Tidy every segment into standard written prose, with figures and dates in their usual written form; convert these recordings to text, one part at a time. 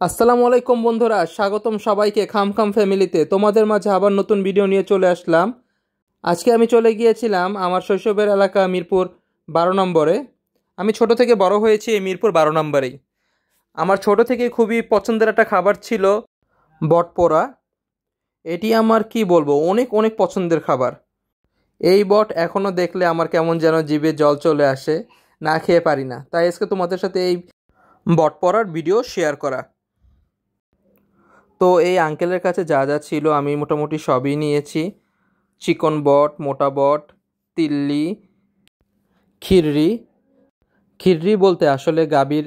আসসালামু আলাইকুম বন্ধুরা, স্বাগতম সবাইকে খাম খাম ফ্যামিলিতে। তোমাদের মাঝে আবার নতুন ভিডিও নিয়ে চলে আসলাম। আজকে আমি চলে গিয়েছিলাম আমার শৈশবের এলাকা মিরপুর 12 নম্বরে। আমি ছোট থেকে বড় হয়েছি এই মিরপুর 12 নম্বরেই। আমার ছোট থেকে খুবই পছন্দের একটা খাবার ছিল বটপোড়া। এটি আমার কি বলবো, অনেক অনেক পছন্দের খাবার। এই বট এখনও দেখলে আমার কেমন যেন জিভে জল চলে আসে, না খেয়ে পারি না। তাই আজকে তোমাদের সাথে এই বটপোড়ার ভিডিও শেয়ার করা। তো এই আঙ্কেলের কাছে যা যা ছিল আমি মোটামুটি সবই নিয়েছি। চিকন বট, মোটা বট, তিল্লি, খিররি। খিররি বলতে আসলে গাভীর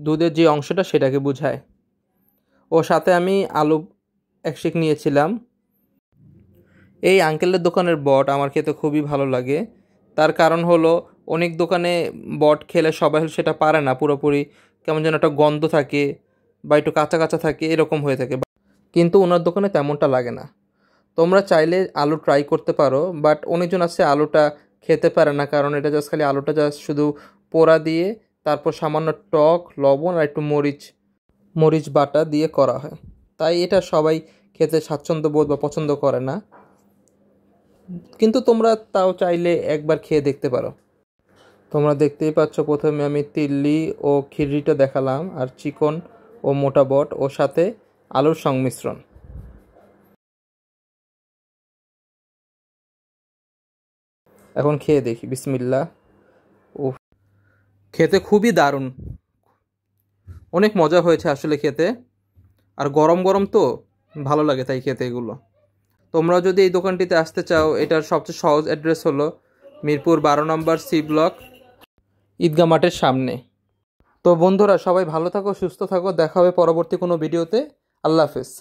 দুধের যে অংশটা সেটাকে বোঝায়। ও সাথে আমি আলু এক শিক নিয়েছিলাম। এই আঙ্কেলের দোকানের বট আমার খেতে খুবই ভালো লাগে। তার কারণ হলো, অনেক দোকানে বট খেলে সবাই সেটা পারে না পুরোপুরি, কেমন যেন একটা গন্ধ থাকে বা একটু কাঁচা কাঁচা থাকে, এরকম হয়ে থাকে। কিন্তু ওনার দোকানে তেমনটা লাগে না। তোমরা চাইলে আলু ট্রাই করতে পারো, বাট অনেকজন আছে আলুটা খেতে পারে না, কারণ এটা জাস্ট খালি আলুটা জাস্ট শুধু পোড়া দিয়ে তারপর সামান্য টক, লবণ আর একটু মরিচ মরিচ বাটা দিয়ে করা হয়। তাই এটা সবাই খেতে স্বাচ্ছন্দ্য বোধ বা পছন্দ করে না। কিন্তু তোমরা তাও চাইলে একবার খেয়ে দেখতে পারো। তোমরা দেখতেই পাচ্ছ, প্রথমে আমি তিল্লি ও খিররিটা দেখালাম, আর চিকন ও মোটা বট ও সাথে আলুর সংমিশ্রণ। এখন খেয়ে দেখি, বিসমিল্লাহ। ও, খেতে খুবই দারুণ, অনেক মজা হয়েছে আসলে খেতে। আর গরম গরম তো ভালো লাগে তাই খেতে এগুলো। তোমরা যদি এই দোকানটিতে আসতে চাও, এটার সবচেয়ে সহজ অ্যাড্রেস হলো মিরপুর 12 নম্বর সি ব্লক, ঈদগাহ মাঠের সামনে। তো বন্ধুরা, সবাই ভালো থাকো, সুস্থ থাকো, দেখা হবে পরবর্তী কোনো ভিডিওতে। আল্লাহ হাফেজ।